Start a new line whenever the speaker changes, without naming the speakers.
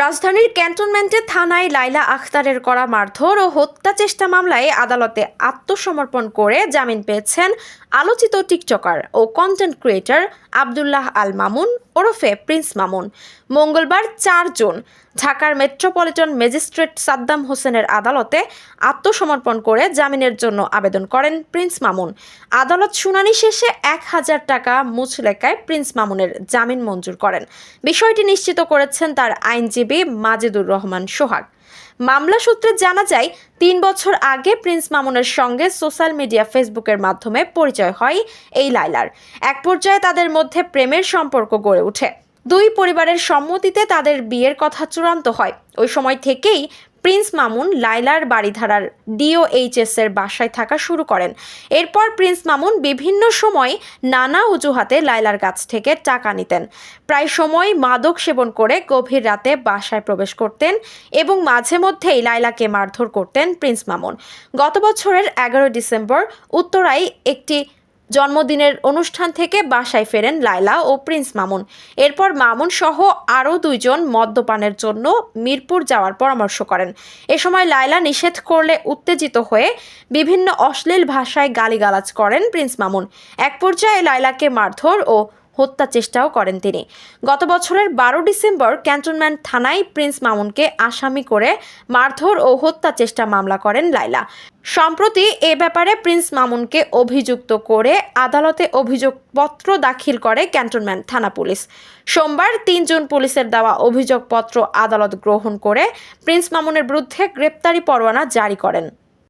রাজধানীর ক্যান্টনমেন্টের থানায় লাইলা আখতারের করা মারধর ও হত্যা চেষ্টা মামলায় আদালতে আত্মসমর্পণ করে জামিন পেয়েছেন আলোচিত টিকটকার ও কন্টেন্ট ক্রিয়েটর আব্দুল্লাহ আল মামুন ওরফে প্রিন্স মামুন। মঙ্গলবার ৪ জুন ঢাকার মেট্রোপলিটন ম্যাজিস্ট্রেট সাদ্দাম হোসেনের আদালতে আত্মসমর্পণ করে জামিনের জন্য আবেদন করেন প্রিন্স মামুন। আদালত শুনানি শেষে ১,০০০ টাকা মুচলেকায় প্রিন্স মামুনের জামিন মঞ্জুর করেন। বিষয়টি নিশ্চিত করেছেন তার আইনজীবী মাজেদুর রহমান সোহাগ। মামলা সূত্রে জানা যায়, ৩ বছর আগে প্রিন্স মামুনের সঙ্গে সোশ্যাল মিডিয়া ফেসবুকের মাধ্যমে পরিচয় হয় এই লাইলার। এক পর্যায়ে তাদের মধ্যে প্রেমের সম্পর্ক গড়ে ওঠে। দুই পরিবারের সম্মতিতে তাদের বিয়ের কথা চূড়ান্ত হয়। ওই সময় থেকেই প্রিন্স মামুন লাইলার বাড়িধারার DOHS এর বাসায় থাকা শুরু করেন। এরপর প্রিন্স মামুন বিভিন্ন সময় নানা অজুহাতে লাইলার কাছ থেকে টাকা নিতেন। প্রায় সময় মাদক সেবন করে গভীর রাতে বাসায় প্রবেশ করতেন এবং মাঝে মধ্যেই লাইলাকে মারধর করতেন প্রিন্স মামুন। গত বছরের ১১ ডিসেম্বর উত্তরায় একটি জন্মদিনের অনুষ্ঠান থেকে বাসায় ফেরেন লাইলা ও প্রিন্স মামুন। এরপর মামুন সহ আরও ২ জন মদ্যপানের জন্য মিরপুর যাওয়ার পরামর্শ করেন। এ সময় লাইলা নিষেধ করলে উত্তেজিত হয়ে বিভিন্ন অশ্লীল ভাষায় গালিগালাজ করেন প্রিন্স মামুন। এক পর্যায়ে লাইলাকে মারধর ও হত্যা চেষ্টাও করেন তিনি। গত বছরের ১২ ডিসেম্বর ক্যান্টনমেন্ট থানায় প্রিন্স মামুনকে আসামি করে মারধর ও হত্যা চেষ্টা মামলা করেন লাইলা। সম্প্রতি এ ব্যাপারে প্রিন্স মামুনকে অভিযুক্ত করে আদালতে অভিযোগপত্র দাখিল করে ক্যান্টনমেন্ট থানা পুলিশ। সোমবার ৩ জুন পুলিশের দেওয়া অভিযোগপত্র আদালত গ্রহণ করে প্রিন্স মামুনের বিরুদ্ধে গ্রেপ্তারি পরোয়ানা জারি করেন।